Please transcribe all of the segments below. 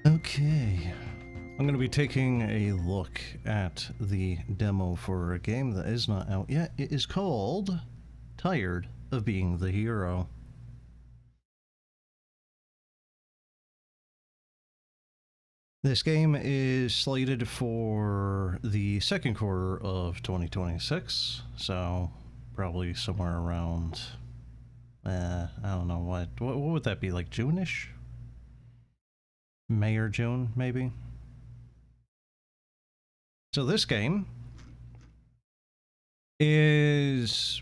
Okay, I'm going to be taking a look at the demo for a game that is not out yet. It is called Tired of Being the Hero. This game is slated for the second quarter of 2026, so probably somewhere around, I don't know, what would that be, like June-ish? May or June, maybe? So this game is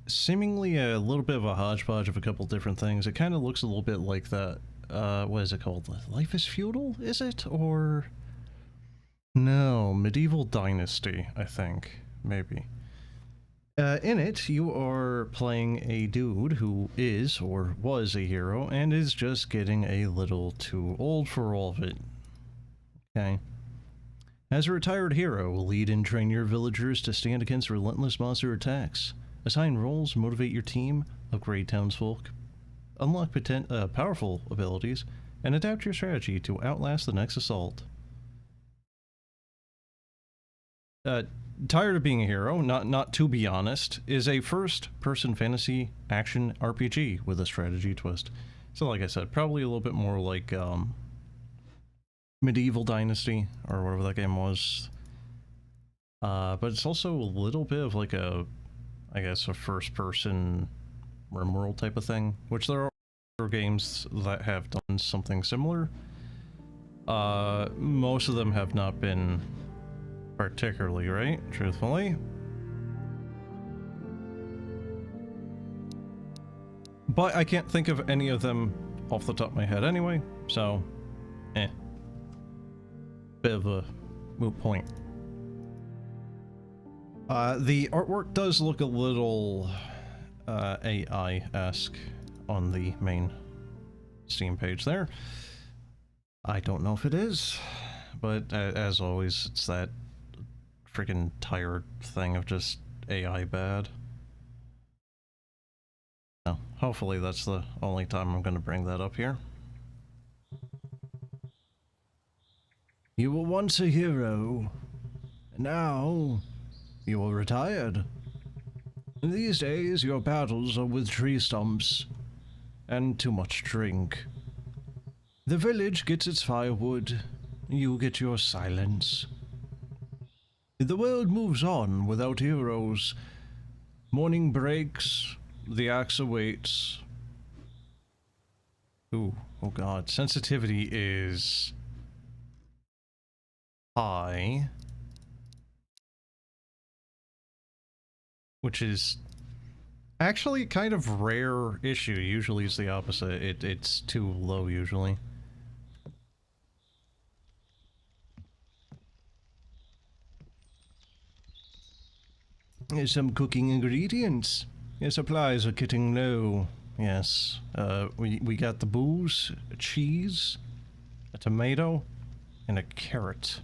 seemingly a little bit of a hodgepodge of a couple different things. It kind of looks a little bit like that, what is it called? Life is Feudal, is it? Or... no, Medieval Dynasty, I think. Maybe. In it, you are playing a dude who is, or was, a hero, and is just getting a little too old for all of it. Okay. As a retired hero, lead and train your villagers to stand against relentless monster attacks. Assign roles, motivate your team, upgrade townsfolk, unlock powerful abilities, and adapt your strategy to outlast the next assault. Tired of Being a Hero, not to be honest, is a first-person fantasy action RPG with a strategy twist. So like I said, probably a little bit more like Medieval Dynasty, or whatever that game was. But it's also a little bit of like a, I guess, a first-person RimWorld type of thing, which there are games that have done something similar. Most of them have not been particularly right, truthfully. But I can't think of any of them off the top of my head anyway, so, bit of a moot point. The artwork does look a little AI-esque on the main Steam page there. I don't know if it is, but as always, it's that freaking tired thing of just AI bad. No, hopefully that's the only time I'm going to bring that up here. You were once a hero, and now you are retired. These days your battles are with tree stumps and too much drink. The village gets its firewood, you get your silence. The world moves on without heroes. Morning breaks, the axe awaits. Ooh, oh god, sensitivity is high. Which is actually kind of rare issue. Usually it's the opposite. It's too low usually. Some cooking ingredients. Your supplies are getting low. Yes. We got the booze, a cheese, a tomato, and a carrot.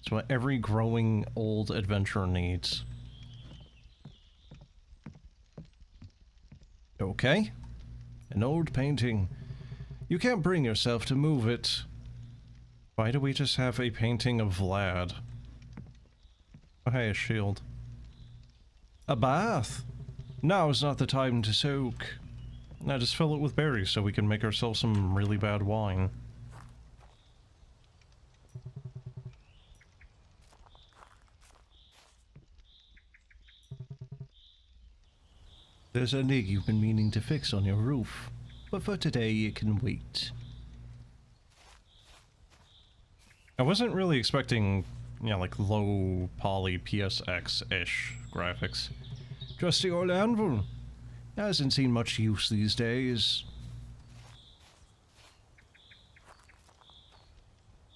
It's what every growing old adventurer needs. Okay. An old painting. You can't bring yourself to move it. Why do we just have a painting of Vlad? Oh, hey, a shield. A bath. Now is not the time to soak. Now just fill it with berries so we can make ourselves some really bad wine. There's a leak you've been meaning to fix on your roof, but for today it can wait. I wasn't really expecting, you know, like low poly PSX-ish graphics. Trusty old anvil. Hasn't seen much use these days.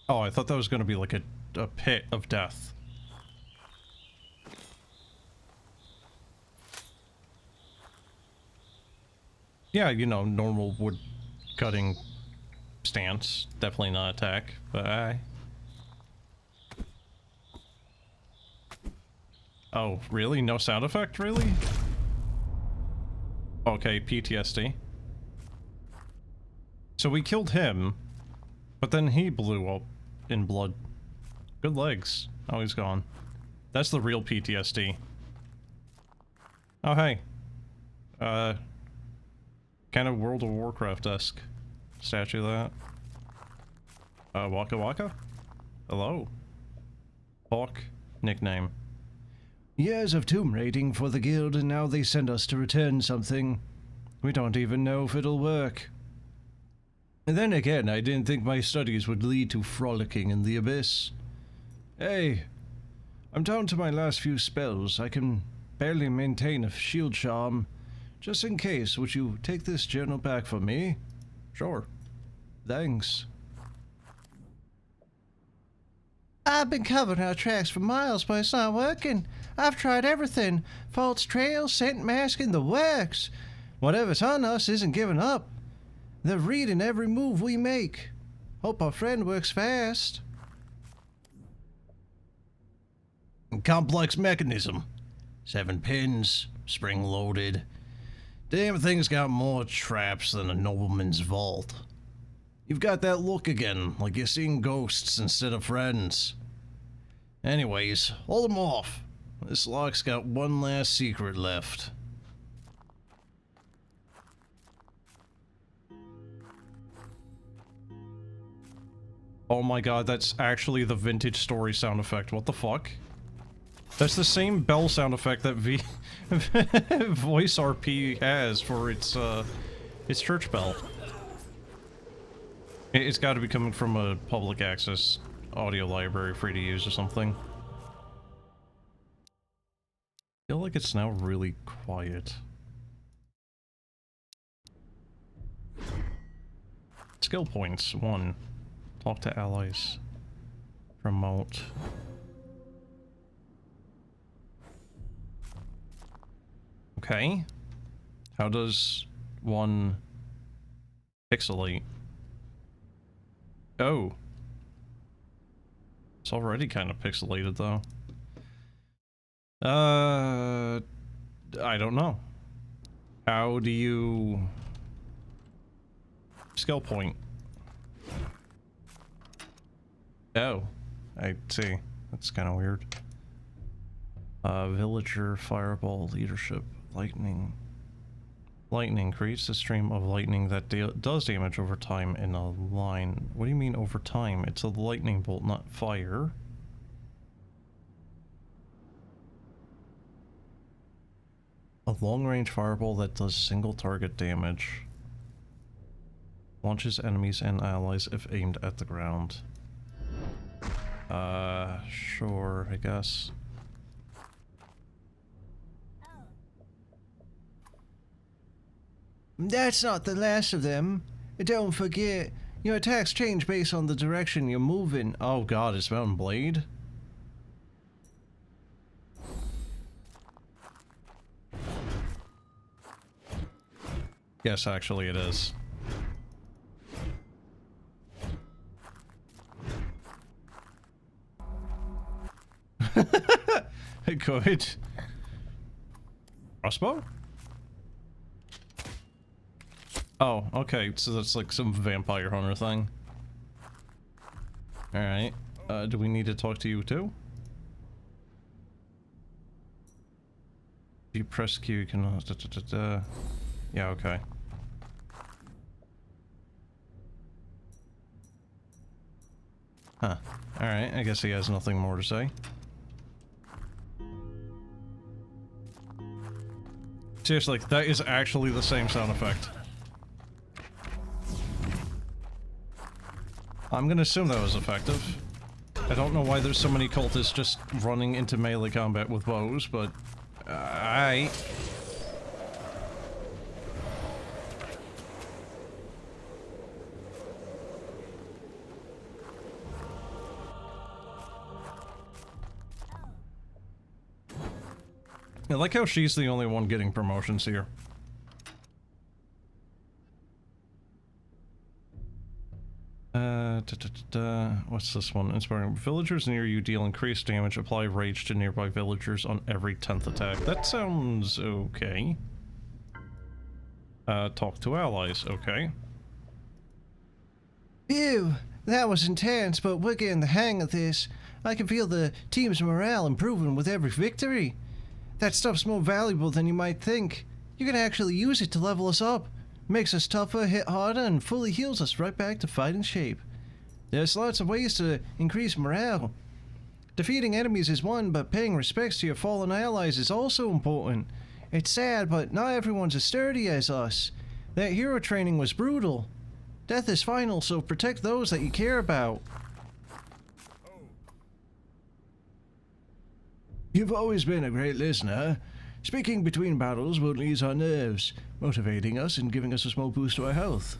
Oh, I thought that was going to be like a pit of death. Yeah, you know, normal wood cutting stance. Definitely not attack, but oh, really? No sound effect, really? Okay, PTSD. So we killed him. But then he blew up in blood. Good legs. Oh, he's gone. That's the real PTSD. Oh, hey. Kind of World of Warcraft-esque statue of that. Waka Waka? Hello. Hawk. Nickname. Years of tomb raiding for the guild, and now they send us to return something. We don't even know if it'll work. And then again, I didn't think my studies would lead to frolicking in the abyss. Hey, I'm down to my last few spells. I can barely maintain a shield charm. Just in case, would you take this journal back for me? Sure. Thanks. I've been covering our tracks for miles, but it's not working. I've tried everything. False trail, scent masking, the works. Whatever's on us isn't giving up. They're reading every move we make. Hope our friend works fast. Complex mechanism. 7 pins, spring-loaded. Damn thing's got more traps than a nobleman's vault. You've got that look again, like you're seeing ghosts instead of friends. Anyways, hold them off. This lock's got one last secret left. Oh my god, that's actually the vintage story sound effect. What the fuck? That's the same bell sound effect that Voice RP has for its church bell. It's got to be coming from a public access audio library, free to use or something. I feel like it's now really quiet. Skill points. 1. Talk to allies. Promote. Okay. How does one pixelate? Oh. It's already kind of pixelated though. I don't know. How do you... Skill point. Oh, I see. That's kind of weird. Villager, fireball, leadership, lightning. Lightning creates a stream of lightning that does damage over time in a line. What do you mean over time? It's a lightning bolt, not fire. A long-range fireball that does single target damage. Launches enemies and allies if aimed at the ground. Sure, I guess. That's not the last of them. Don't forget, your attacks change based on the direction you're moving. Oh god, it's Mountain Blade? Yes, actually it is. Good. Crossbow? Oh, okay, so that's like some vampire hunter thing. Alright, do we need to talk to you too? If you press Q, you can... Yeah, okay. Huh. Alright, I guess he has nothing more to say. Seriously, that is actually the same sound effect. I'm gonna assume that was effective. I don't know why there's so many cultists just running into melee combat with bows, but... I like how she's the only one getting promotions here. What's this one? Inspiring villagers near you deal increased damage. Apply rage to nearby villagers on every 10th attack. That sounds okay. Talk to allies. Okay. Phew! That was intense, but we're getting the hang of this. I can feel the team's morale improving with every victory. That stuff's more valuable than you might think. You can actually use it to level us up. Makes us tougher, hit harder, and fully heals us right back to fighting shape. There's lots of ways to increase morale. Defeating enemies is one, but paying respects to your fallen allies is also important. It's sad, but not everyone's as sturdy as us. That hero training was brutal. Death is final, so protect those that you care about. You've always been a great listener. Speaking between battles won't ease our nerves, motivating us and giving us a small boost to our health.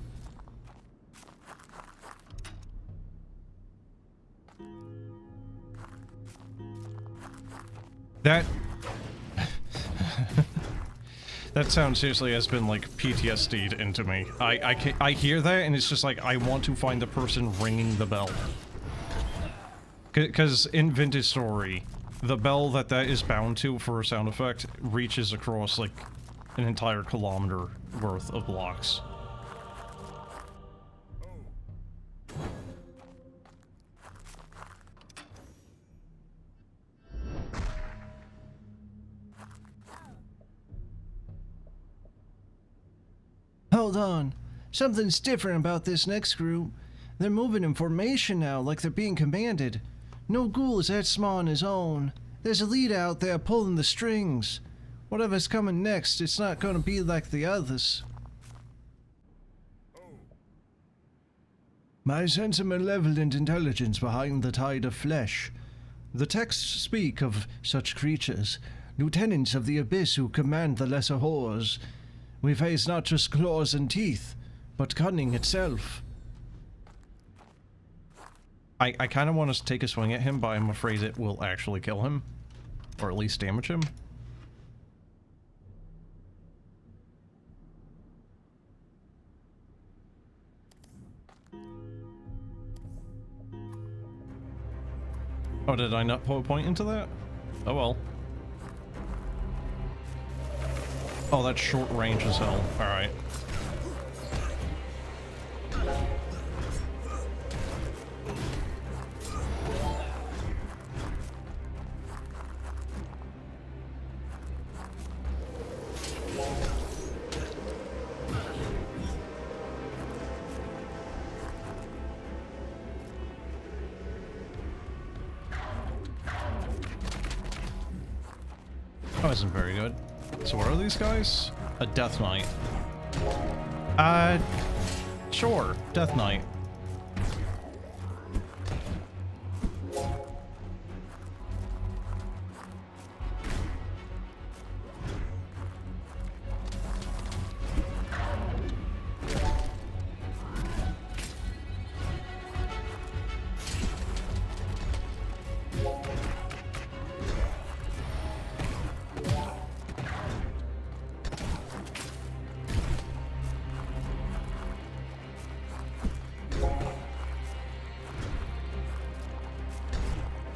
That... that sound seriously has been, like, PTSD'd into me. I hear that, and it's just like, I want to find the person ringing the bell. Because in Vintage Story, the bell that is bound to for a sound effect reaches across, like, an entire kilometer worth of blocks. Hold on. Something's different about this next group. They're moving in formation now, like they're being commanded. No ghoul is that small on his own. There's a leader out there pulling the strings. Whatever's coming next, it's not gonna be like the others. I sense a malevolent intelligence behind the tide of flesh. The texts speak of such creatures, lieutenants of the abyss who command the lesser horrors. We face not just claws and teeth, but cunning itself. I kind of want to take a swing at him, but I'm afraid it will actually kill him. Or at least damage him. Oh, did I not put a point into that? Oh well. Oh, that's short range as hell. Alright. That wasn't very good. So what are these guys? A Death Knight. Sure. Death Knight.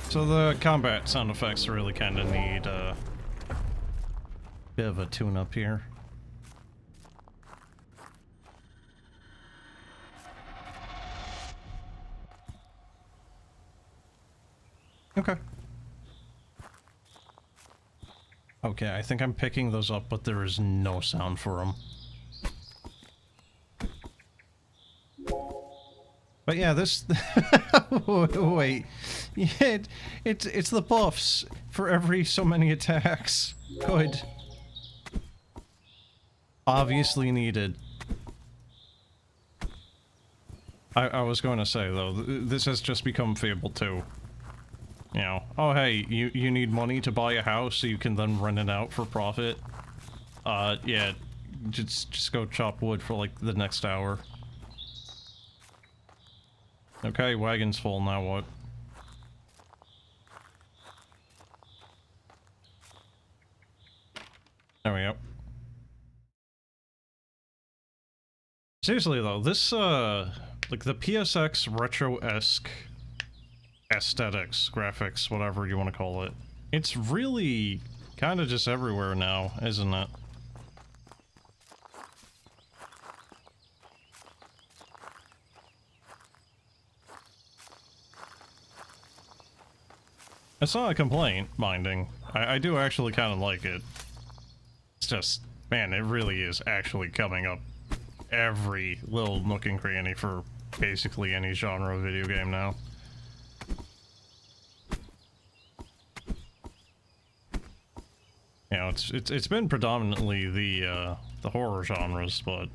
So the combat sound effects really kind of need a bit of a tune-up here. Okay. Okay, I think I'm picking those up, but there is no sound for them. But yeah, this... Wait. Yeah, it's the buffs for every so many attacks. Good. Obviously needed. I was going to say, though, this has just become Fable 2. You know, oh hey, you need money to buy a house so you can then rent it out for profit? Yeah, just go chop wood for, like, the next hour. Okay, wagon's full, now what? There we go. Seriously though, this, like the PSX retro-esque aesthetics, graphics, whatever you want to call it, it's really kind of just everywhere now, isn't it? It's not a complaint, minding. I do actually kind of like it. It's just, man, it really is actually coming up every little nook and cranny for basically any genre of video game now. You know, it's been predominantly the horror genres, but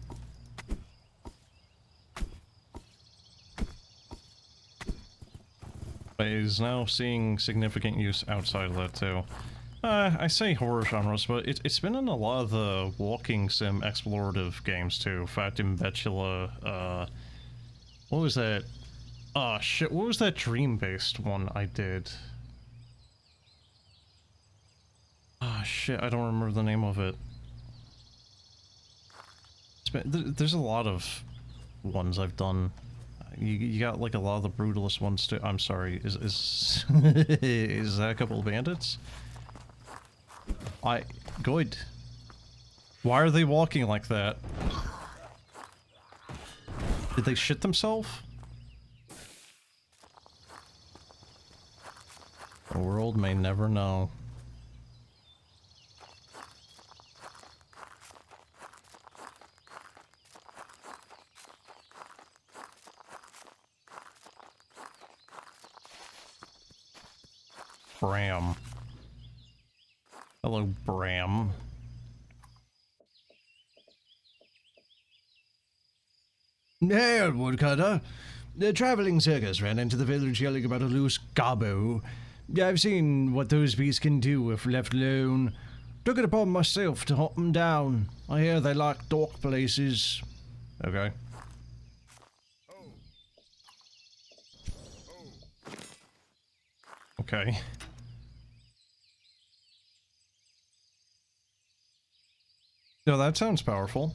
is now seeing significant use outside of that too. I say horror genres, but it's been in a lot of the walking sim explorative games too. Factum Betula, what was that? Oh shit, what was that dream-based one I did? Oh shit, I don't remember the name of it. There's a lot of ones I've done. You got like a lot of the brutalist ones too. I'm sorry, is is that a couple of bandits? Good. Why are they walking like that? Did they shit themselves? The world may never know. Bram. Hello, Bram. Hey, woodcutter. The traveling circus ran into the village yelling about a loose gobbo. I've seen what those beasts can do if left alone. Took it upon myself to hunt them down. I hear they like dark places. Okay. Okay. No, that sounds powerful.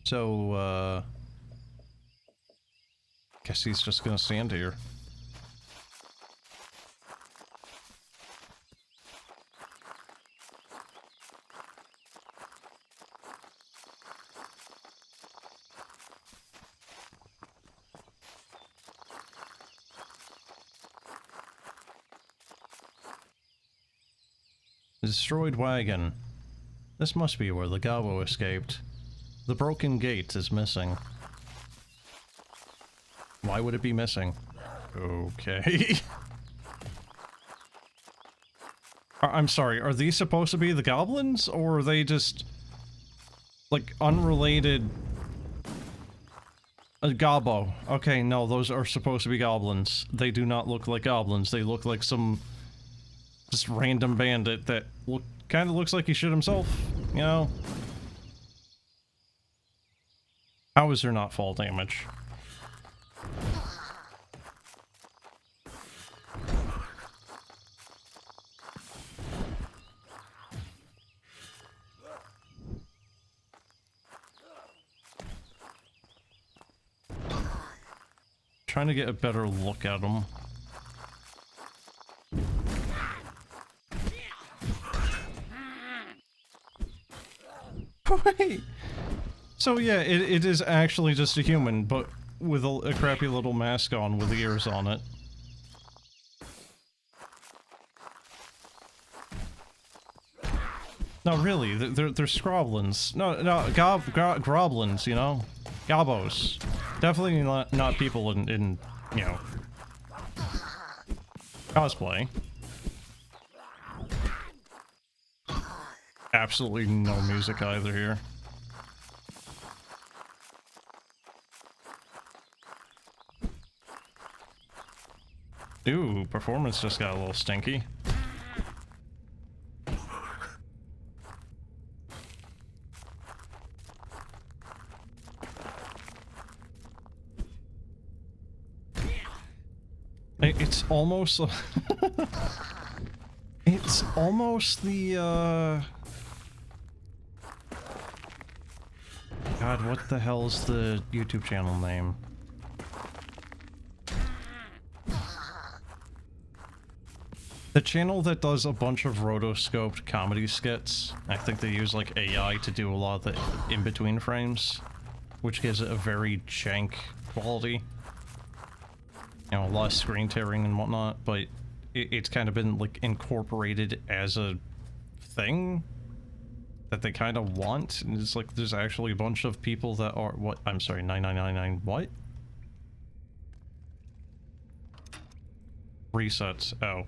So, guess he's just gonna stand here. Destroyed wagon. This must be where the Gabo escaped. The broken gate is missing. Why would it be missing? Okay. I'm sorry, are these supposed to be the goblins? Or are they just like unrelated? A Gabo. Okay, no, those are supposed to be goblins. They do not look like goblins. They look like some just random bandit that kind of looks like he shit himself, you know? How is there not fall damage? Trying to get a better look at him. Wait. So yeah, it is actually just a human, but with a crappy little mask on with ears on it. No, really, they're scroblins. No, groblins, you know? Gobos. Definitely not people in, you know, cosplay. Absolutely no music either here. Ooh, performance just got a little stinky. It's almost... it's almost the, God, what the hell's the YouTube channel name? The channel that does a bunch of rotoscoped comedy skits. I think they use like AI to do a lot of the in-between frames. which gives it a very jank quality. You know, a lot of screen tearing and whatnot, but it's kind of been, like, incorporated as a thing that they kind of want. And it's like, there's actually a bunch of people that are, what? I'm sorry, 9999, what? Resets, oh.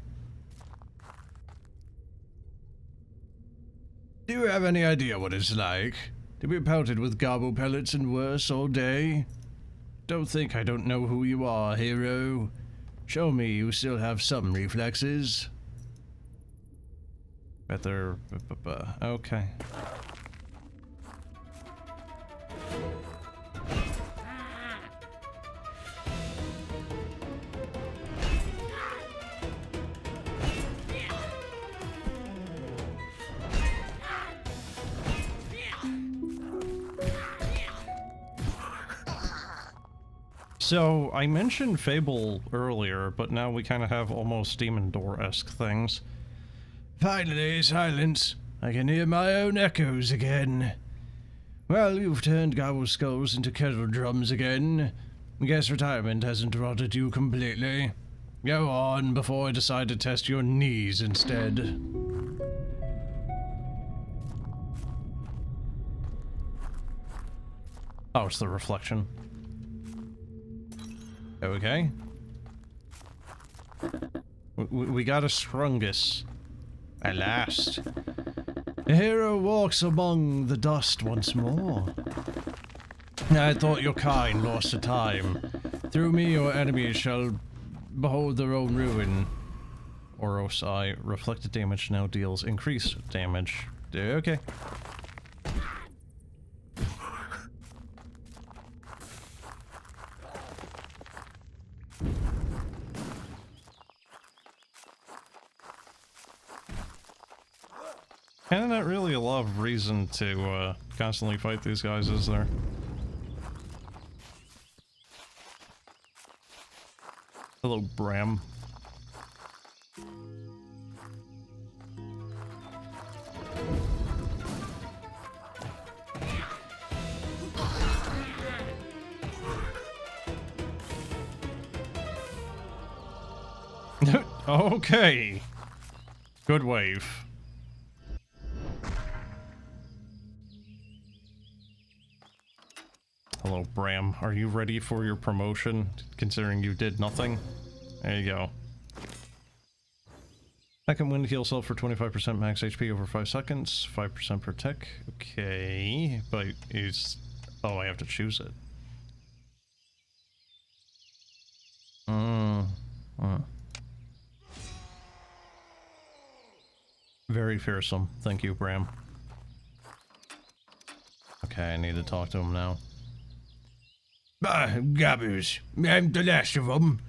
Do you have any idea what it's like to be pelted with gobble pellets and worse all day? Don't think I don't know who you are, hero. Show me you still have some reflexes. Better, okay. So, I mentioned Fable earlier, but now we kind of have almost Demon Door-esque things. Finally, silence. I can hear my own echoes again. Well, you've turned gobble skulls into kettle drums again. Guess retirement hasn't rotted you completely. Go on before I decide to test your knees instead. Oh, it's the reflection. Okay. We got a Strungus. At last. The hero walks among the dust once more. I thought your kind lost to time. Through me your enemies shall behold their own ruin. Orosai, reflected damage now deals increased damage. Okay. Kind of not really a lot of reason to constantly fight these guys, is there? Hello, Bram. Okay. Good wave. Hello, Bram. Are you ready for your promotion, considering you did nothing? There you go. Second wind heal self for 25% max HP over 5 seconds, 5% per tick. Okay, but is... Oh, I have to choose it. Very fearsome. Thank you, Bram. Okay, I need to talk to him now. Gabbers. I'm the last of them.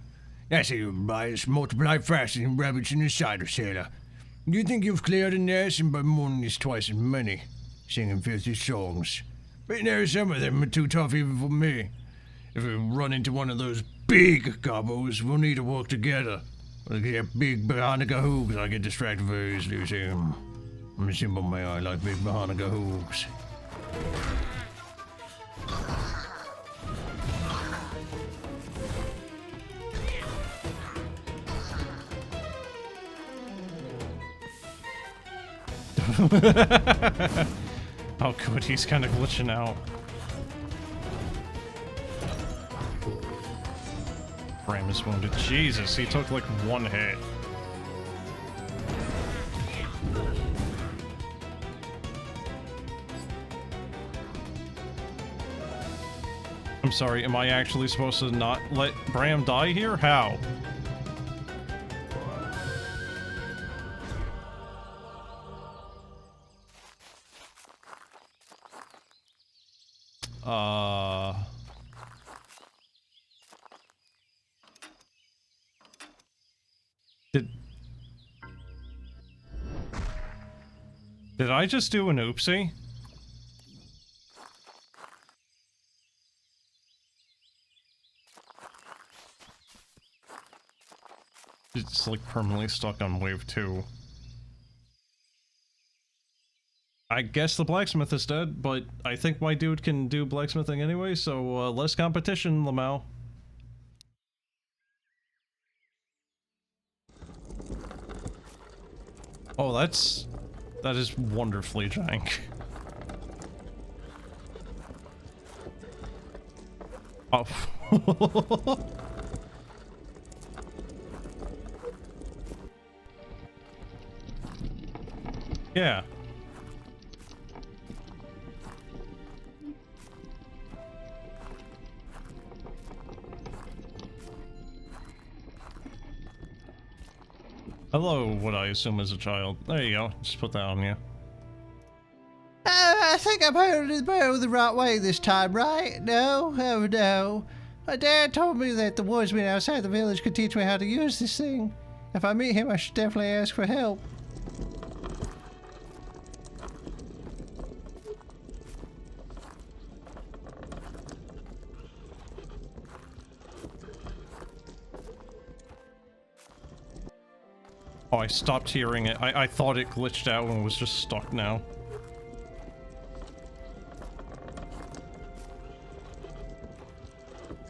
That's how you bias multiply faster than rabbits in a cider cellar. You think you've cleared a nest, and by morning is twice as many, singing filthy songs. But there's some of them are too tough even for me. If we run into one of those big gobbles, we'll need to work together. When I get big Bahanica hooves, I get distracted very easily, see. I'm a simple man, I like big Bahanica hooves. Oh good, he's kind of glitching out. Bram is wounded. Jesus, he took like one hit. I'm sorry, am I actually supposed to not let Bram die here? How? Did I just do an oopsie? It's like permanently stuck on wave 2. I guess the blacksmith is dead, but I think my dude can do blacksmithing anyway, so less competition, Lamau. Oh, that is wonderfully jank. Oh. Yeah. Hello, what I assume is a child. There you go. Just put that on you. I think I'm holding the bow the right way this time, right? No? Oh, no. My dad told me that the woodsman outside the village could teach me how to use this thing. If I meet him, I should definitely ask for help. Oh, I stopped hearing it. I thought it glitched out and was just stuck now.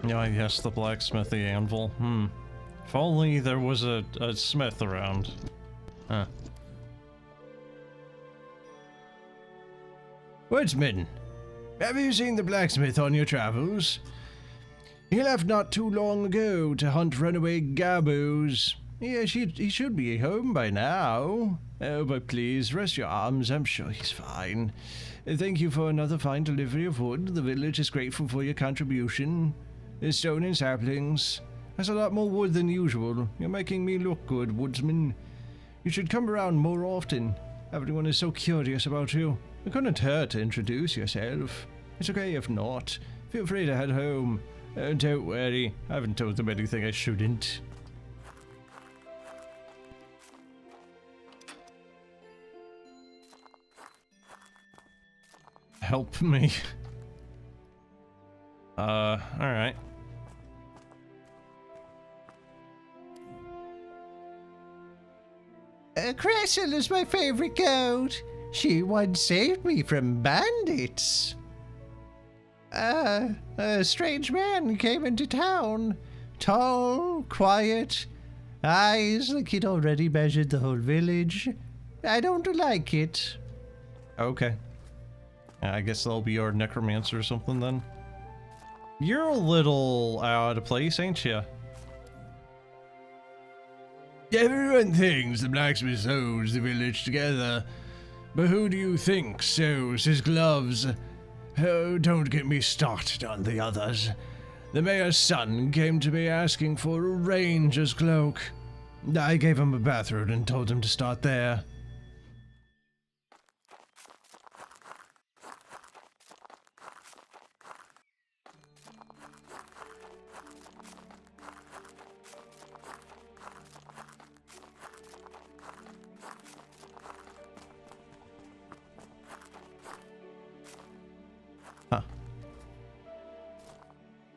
Yeah, yes, the blacksmithy anvil. If only there was a smith around. Huh. Woodsman, have you seen the blacksmith on your travels? He left not too long ago to hunt runaway gabos. Yes, he should be home by now. Oh, but please, rest your arms. I'm sure he's fine. Thank you for another fine delivery of wood. The village is grateful for your contribution. Stone and saplings. That's a lot more wood than usual. You're making me look good, woodsman. You should come around more often. Everyone is so curious about you. It couldn't hurt to introduce yourself. It's okay if not. Feel free to head home. Don't worry, I haven't told them anything I shouldn't. Help me. Alright. Cressel is my favorite goat. She once saved me from bandits. A strange man came into town. Tall, quiet, eyes like he'd already measured the whole village. I don't like it. Okay. I guess that'll be our necromancer or something then. You're a little out of place, ain't you? Everyone thinks the blacksmith sews the village together. But who do you think sews his gloves? Oh, don't get me started on the others. The mayor's son came to me asking for a ranger's cloak. I gave him a bathrobe and told him to start there.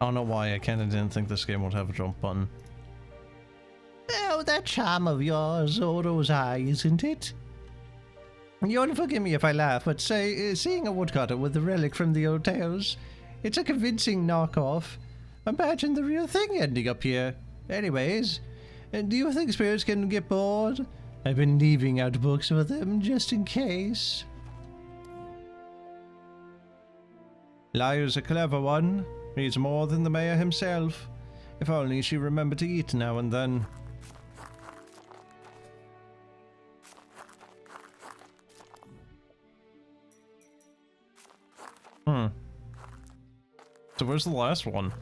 I don't know why I kinda didn't think this game would have a jump button. Oh, that charm of yours, Zoro's eye, isn't it? You'll forgive me if I laugh, but seeing a woodcutter with a relic from the old tales, it's a convincing knockoff. Imagine the real thing ending up here. Anyways, do you think spirits can get bored? I've been leaving out books for them just in case. Liar's a clever one. He's more than the mayor himself. If only she remembered to eat now and then. So where's the last one?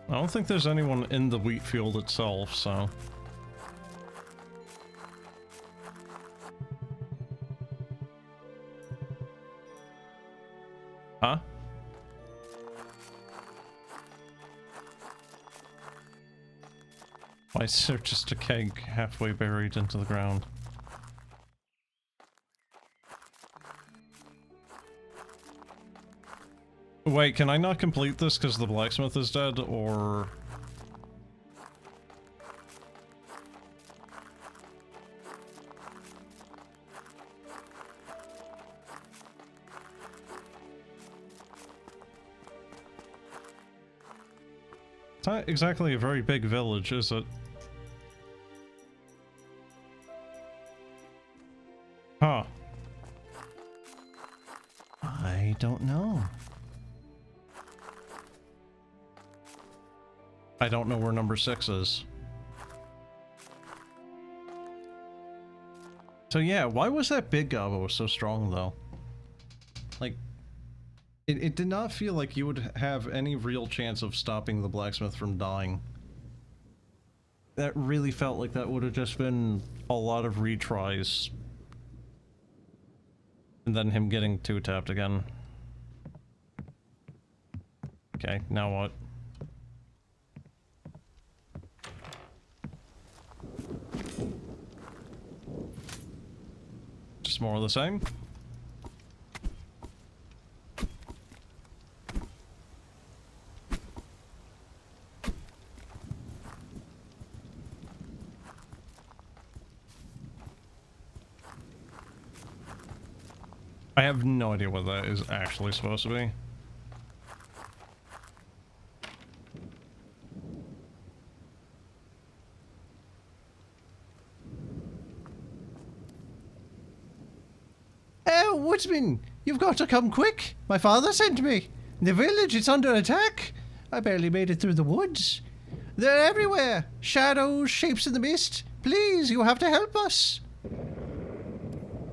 I don't think there's anyone in the wheat field itself, so... Huh? Why is there just a keg halfway buried into the ground? Wait, can I not complete this because the blacksmith is dead, or... It's not exactly a very big village, is it? Huh. I don't know. I don't know where number 6 is. So yeah, why was that big gobbo so strong though? Like, it did not feel like you would have any real chance of stopping the blacksmith from dying. That really felt like that would have just been a lot of retries. And then him getting 2-tapped again. Okay, now what? Just more of the same? I have no idea what that is actually supposed to be. Oh, Woodsman, you've got to come quick. My father sent me. The village is under attack. I barely made it through the woods. They're everywhere. Shadows, shapes in the mist. Please, you have to help us.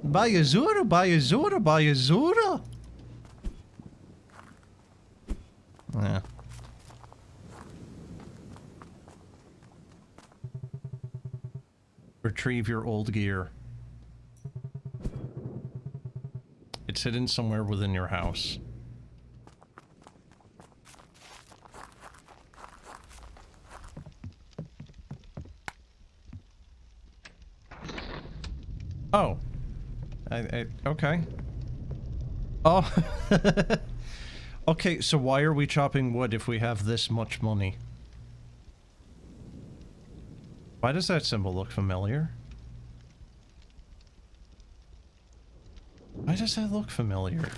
Bayazura, Bayazura, Bayazura. Yeah. Retrieve your old gear. It's hidden somewhere within your house. Oh. Okay. Oh. Okay, so why are we chopping wood if we have this much money? Why does that symbol look familiar? Why does that look familiar?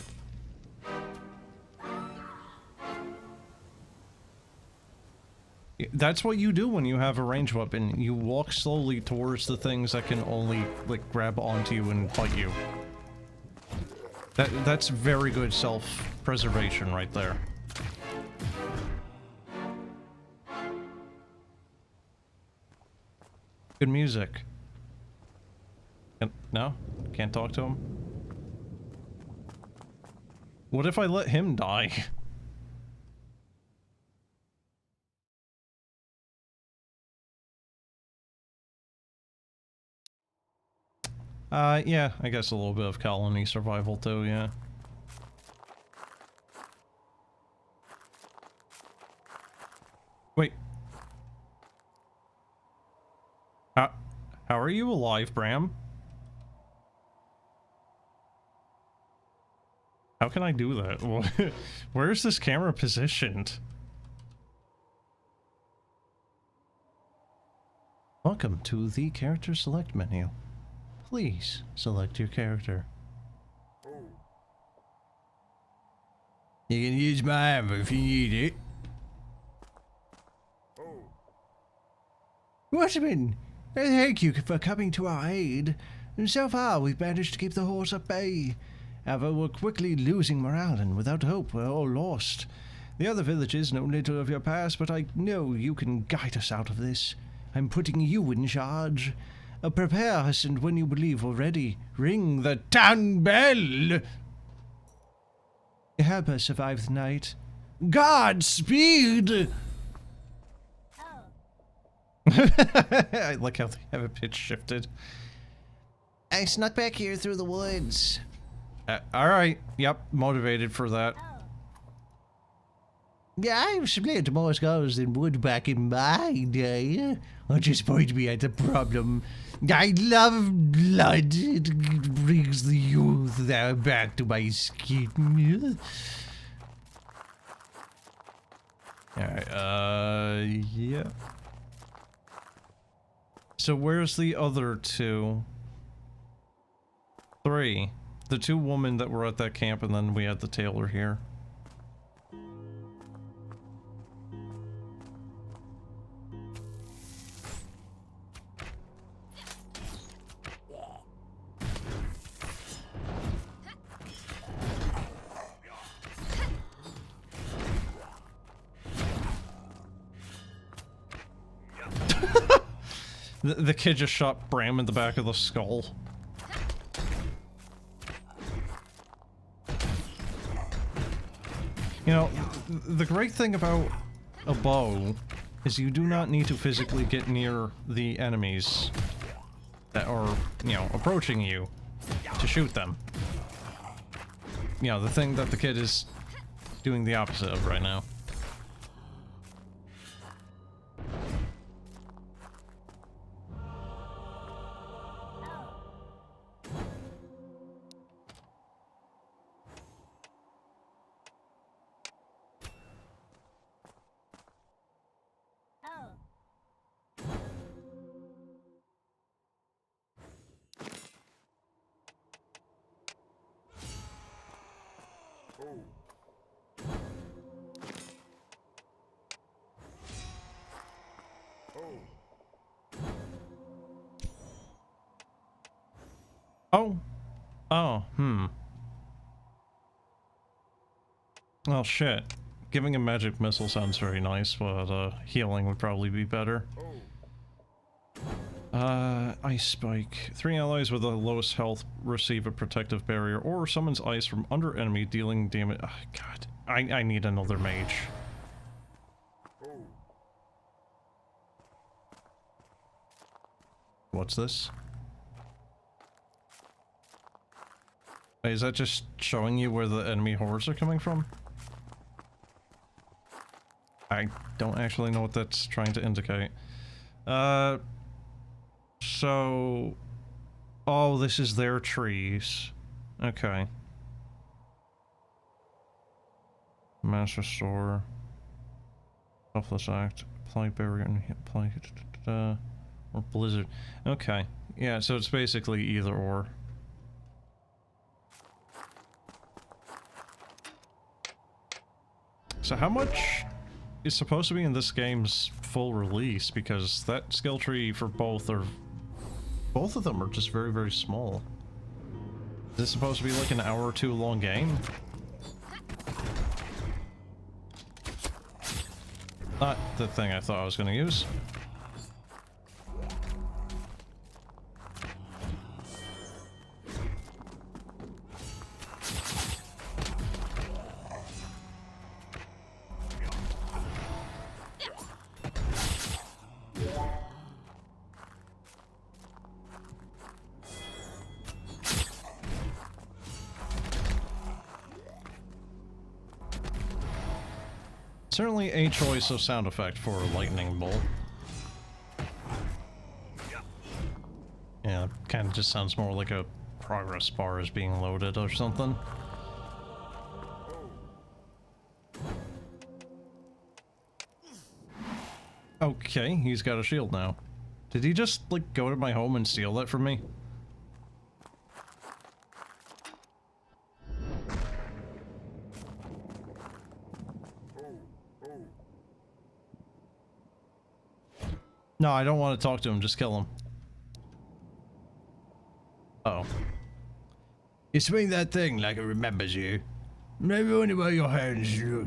That's what you do when you have a ranged weapon. You walk slowly towards the things that can only, like, grab onto you and bite you. That's very good self-preservation right there. Good music. No? Can't talk to him? What if I let him die? Yeah, I guess a little bit of colony survival too, yeah. Wait. How are you alive, Bram? How can I do that? Where is this camera positioned? Welcome to the character select menu. Please select your character. You can use my hammer if you need it. Woodsman, thank you for coming to our aid. And so far, we've managed to keep the horse at bay. However, we're quickly losing morale, and without hope, we're all lost. The other villages know little of your past, but I know you can guide us out of this. I'm putting you in charge. Prepare us, and when you believe we're ready, ring the town bell. Help us survive the night. Godspeed! I like how they have a pitch shifted. I snuck back here through the woods. Alright, yep, motivated for that. Yeah, I've slayed more skulls than wood back in my day. Just point me at the problem. I love blood. It brings the youth there back to my skin. Alright, yeah. So where's the other two? 3. The 2 women that were at that camp, and then we had the tailor here. The kid just shot Bram in the back of the skull. You know, the great thing about a bow is you do not need to physically get near the enemies that are, you know, approaching you to shoot them. You know, the thing that the kid is doing the opposite of right now. Oh. Oh, Well, shit. Giving a magic missile sounds very nice, but healing would probably be better. Ice Spike. 3 allies with the lowest health receive a protective barrier or summons ice from under enemy, dealing damage. Oh, God. I need another mage. What's this? Wait, is that just showing you where the enemy hordes are coming from? I don't actually know what that's trying to indicate. So... Oh, this is their trees. Okay. Master Store. Selfless Act. Plague Barrier and Plague... or Blizzard. Okay. Yeah, so it's basically either or. So how much is supposed to be in this game's full release? Because that skill tree for both of them are just very, very small. Is this supposed to be like an hour or 2 long game? Not the thing I thought I was going to use. Certainly a choice of sound effect for a lightning bolt. Yeah, it kind of just sounds more like a progress bar is being loaded or something. Okay, he's got a shield now. Did he just, like, go to my home and steal that from me? No, I don't want to talk to him, just kill him. Uh oh. You swing that thing like it remembers you. Maybe only where your hands look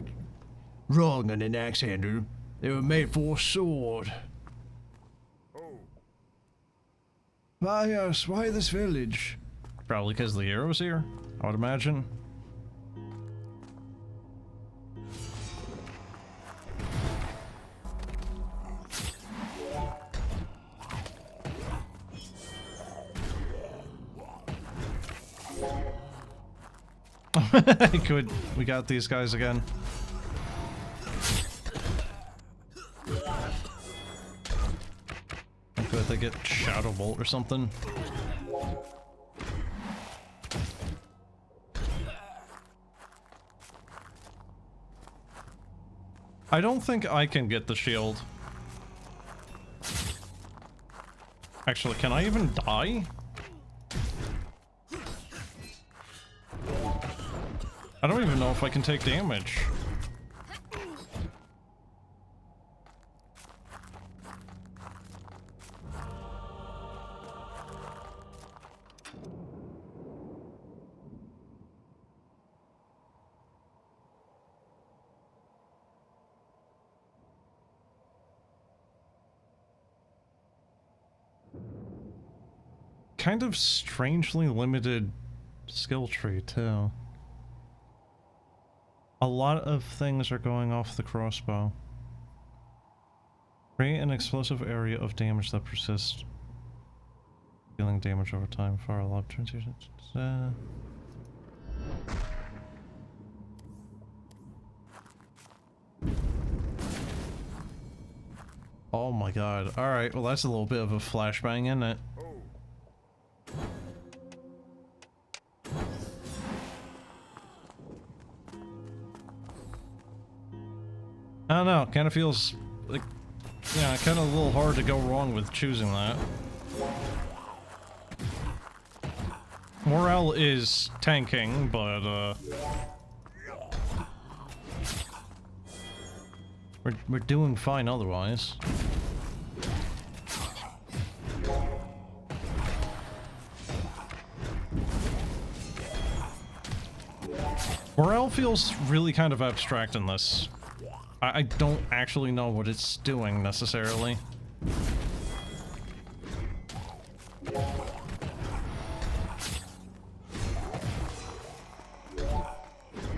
wrong on an axe handle. They were made for a sword. Why, yes, why this village? Probably because the hero's here, I would imagine. Good. We got these guys again. Good, they get Shadow Bolt or something. I don't think I can get the shield. Actually, can I even die? I don't even know if I can take damage. Kind of strangely limited skill tree, too. A lot of things are going off the crossbow. Create an explosive area of damage that persists. Dealing damage over time. Fire lob turns your... Oh my god. Alright, well that's a little bit of a flashbang, isn't it? I don't know, kind of feels like, yeah, kind of a little hard to go wrong with choosing that. Morale is tanking, but, we're doing fine otherwise. Morale feels really kind of abstract in this. I don't actually know what it's doing, necessarily.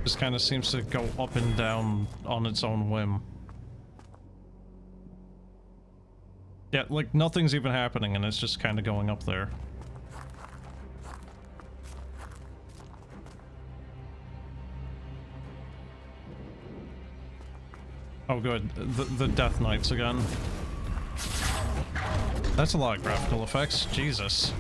Just kind of seems to go up and down on its own whim. Yeah, like nothing's even happening and it's just kind of going up there. Oh good, the Death Knights again. That's a lot of graphical effects, Jesus.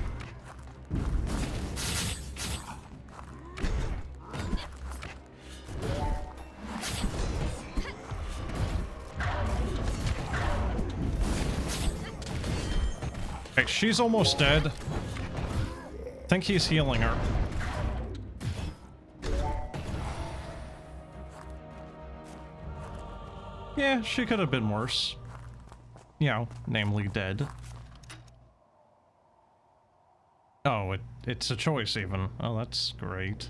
Okay, she's almost dead. I think he's healing her. Yeah, she could have been worse. You know, namely dead. Oh, it's a choice even. Oh, that's great.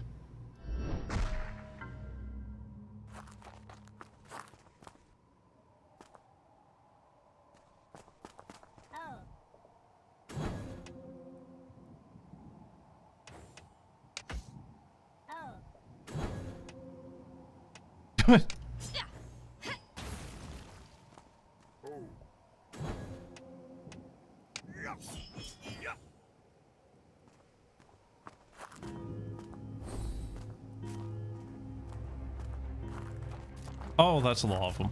Oh, that's a lot of them.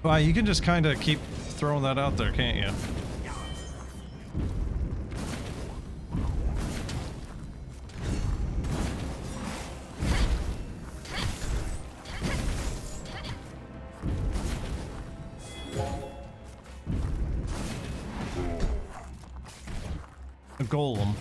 Wow, you can just kind of keep throwing that out there, can't you? A golem.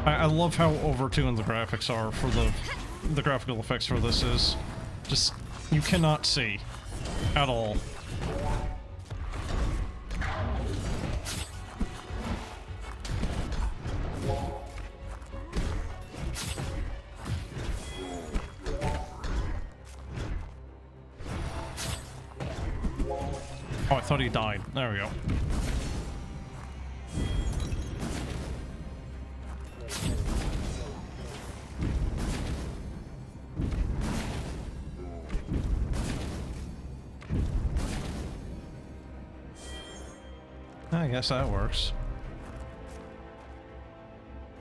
I love how overtuned the graphics are for the graphical effects for this is. Just, you cannot see at all. Oh, I thought he died. There we go. I guess that works.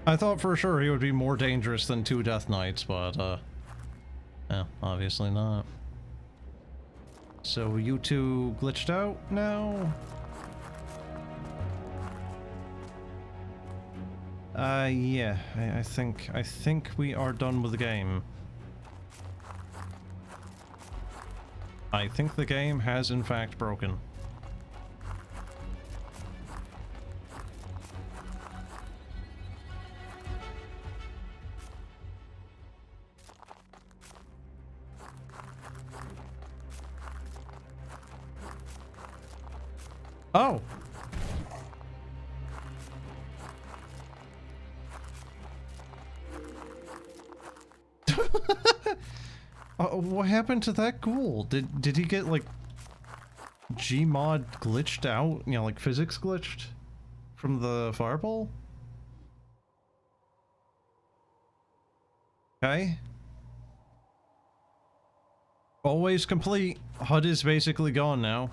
I thought for sure he would be more dangerous than 2 Death Knights, but, yeah, obviously not. So you two glitched out now? Yeah, I think we are done with the game. I think the game has in fact broken. Oh! What happened to that ghoul? Did he get like Gmod glitched out? You know, like physics glitched from the fireball? Okay. Always complete. HUD is basically gone now.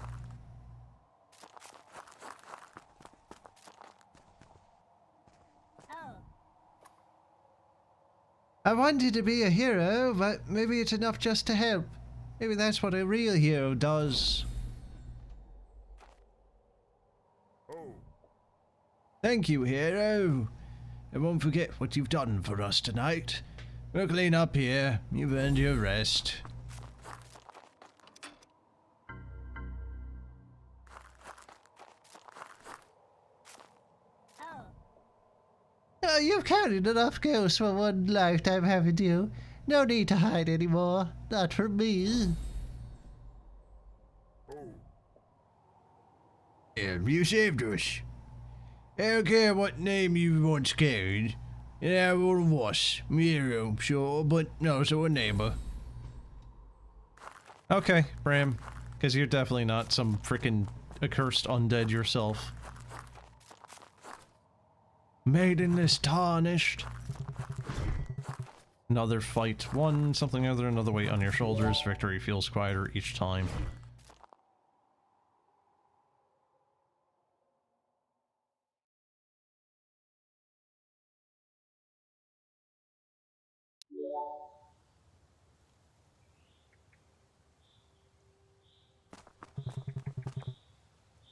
I wanted to be a hero, but maybe it's enough just to help. Maybe that's what a real hero does. Thank you, hero. I won't forget what you've done for us tonight. We'll clean up here. You've earned your rest. Oh, you've carried enough ghosts for one lifetime, haven't you? No need to hide anymore. Not from me. You saved us. I don't care what name you once carried. Yeah, one of us. Hero, sure, but also a neighbor. Okay, Bram. Because you're definitely not some freaking accursed undead yourself. Maiden is tarnished. Another fight. One something other, another weight on your shoulders. Victory feels quieter each time.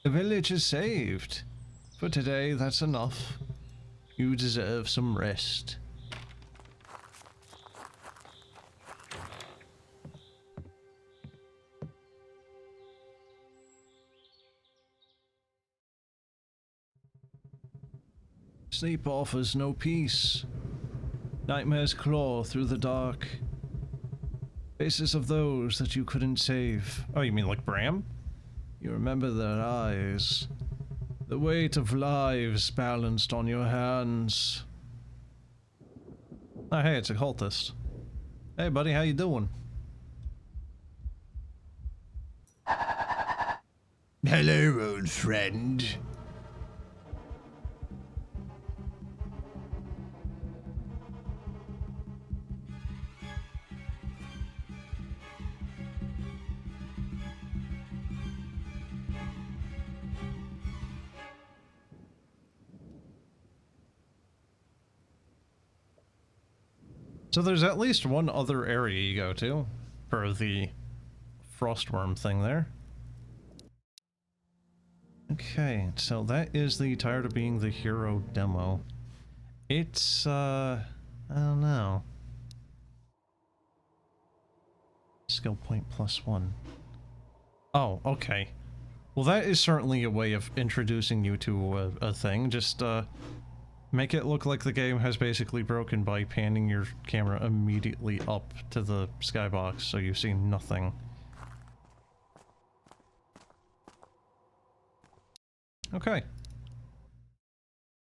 The village is saved. For today, that's enough. You deserve some rest. Sleep offers no peace. Nightmares claw through the dark. Faces of those that you couldn't save. Oh, you mean like Bram? You remember their eyes. The weight of lives balanced on your hands. Oh, hey, it's a cultist. Hey, buddy, how you doing? Hello, old friend. So there's at least one other area you go to for the frostworm thing there. Okay, so that is the Tired of Being the Hero demo. It's, I don't know. Skill point +1. Oh, okay. Well, that is certainly a way of introducing you to a thing. Just, make it look like the game has basically broken by panning your camera immediately up to the skybox so you see nothing. Okay.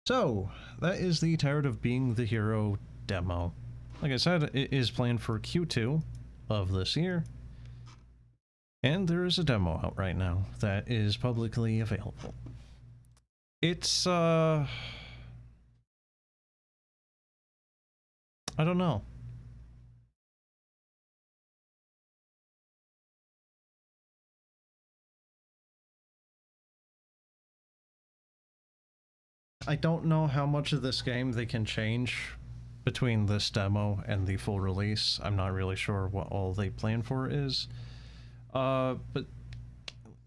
So, that is the Tired of Being the Hero demo. Like I said, it is planned for Q2 of this year. And there is a demo out right now that is publicly available. It's, I don't know. I don't know how much of this game they can change between this demo and the full release. I'm not really sure what all they plan for is. But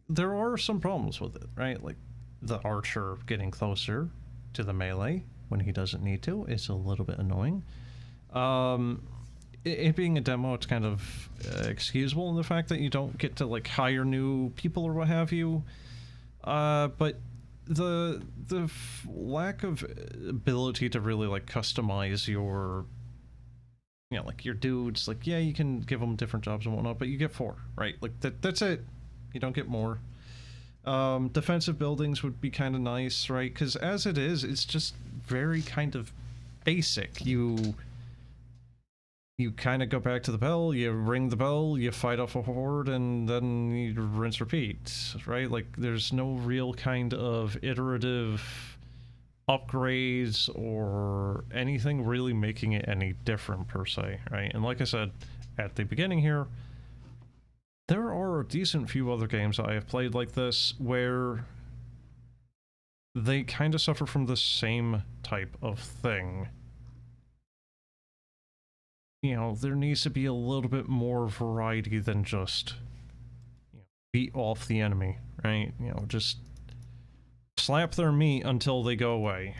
there are some problems with it, right? Like the archer getting closer to the melee when he doesn't need to is a little bit annoying. It being a demo, it's kind of excusable in the fact that you don't get to like hire new people or what have you. But the lack of ability to really like customize your, you know, like your dudes, like, yeah, you can give them different jobs and whatnot, but you get 4, right? Like that's it. You don't get more. Defensive buildings would be kind of nice, right? Because as it is, it's just very kind of basic. You kind of go back to the bell, you ring the bell, you fight off a horde, and then you rinse repeat, right? Like, there's no real kind of iterative upgrades or anything really making it any different per se, right? And like I said at the beginning here, there are a decent few other games that I have played like this where they kind of suffer from the same type of thing. You know, there needs to be a little bit more variety than just, you know, beat off the enemy, right? You know, just slap their meat until they go away.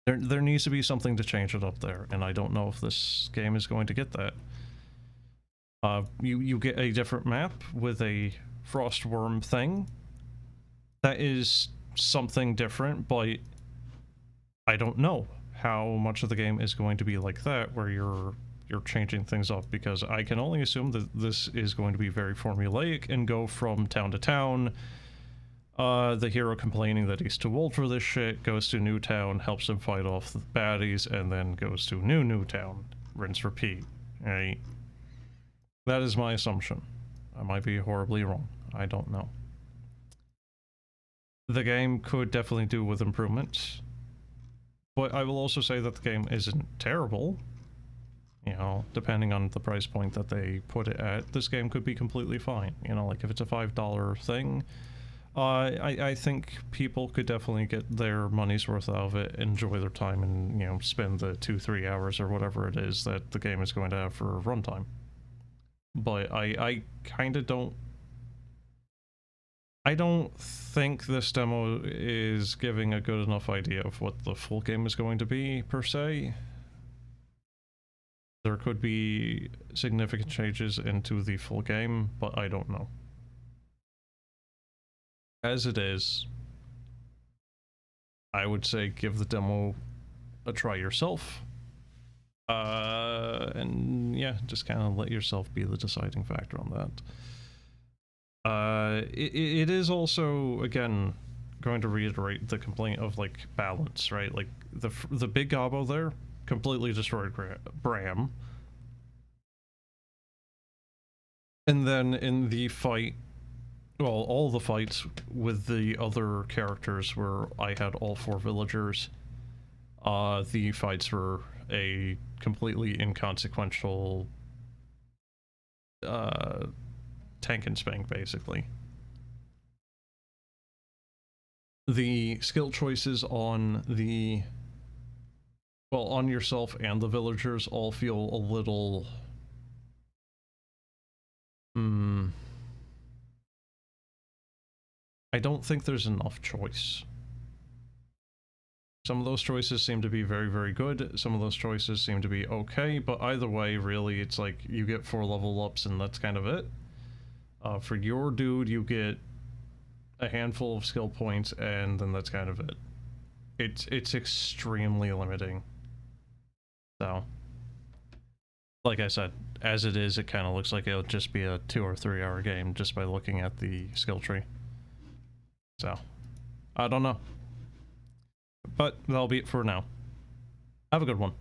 There needs to be something to change it up there, and I don't know if this game is going to get that. You get a different map with a frostworm thing. That is something different, but I don't know how much of the game is going to be like that, where you're changing things up, because I can only assume that this is going to be very formulaic and go from town to town. The hero complaining that he's too old for this shit, goes to new town, helps him fight off the baddies, and then goes to new town. Rinse, repeat, right? That is my assumption. I might be horribly wrong. I don't know. The game could definitely do with improvements. But I will also say that the game isn't terrible. You know, depending on the price point that they put it at, this game could be completely fine. You know, like if it's a $5 thing, I think people could definitely get their money's worth out of it, enjoy their time, and, you know, spend the 2-3 hours or whatever it is that the game is going to have for runtime. But I kind of don't... I don't think this demo is giving a good enough idea of what the full game is going to be, per se. There could be significant changes into the full game, but I don't know. As it is, I would say give the demo a try yourself. And yeah, just kind of let yourself be the deciding factor on that. It is also, again, going to reiterate the complaint of, like, balance, right? Like, the big gobbo there completely destroyed Bram. And then in the fight, well, all the fights with the other characters where I had all 4 villagers, the fights were a completely inconsequential tank and spank, basically. The skill choices on the, well, on yourself and the villagers all feel a little I don't think there's enough choice. Some of those choices seem to be very, very good. Some of those choices seem to be okay, but either way, really, it's like you get 4 level ups and that's kind of it. For your dude, you get a handful of skill points, and then that's kind of it. It's extremely limiting. So, like I said, as it is, it kind of looks like it'll just be a 2 or 3 hour game just by looking at the skill tree. So, I don't know. But that'll be it for now. Have a good one.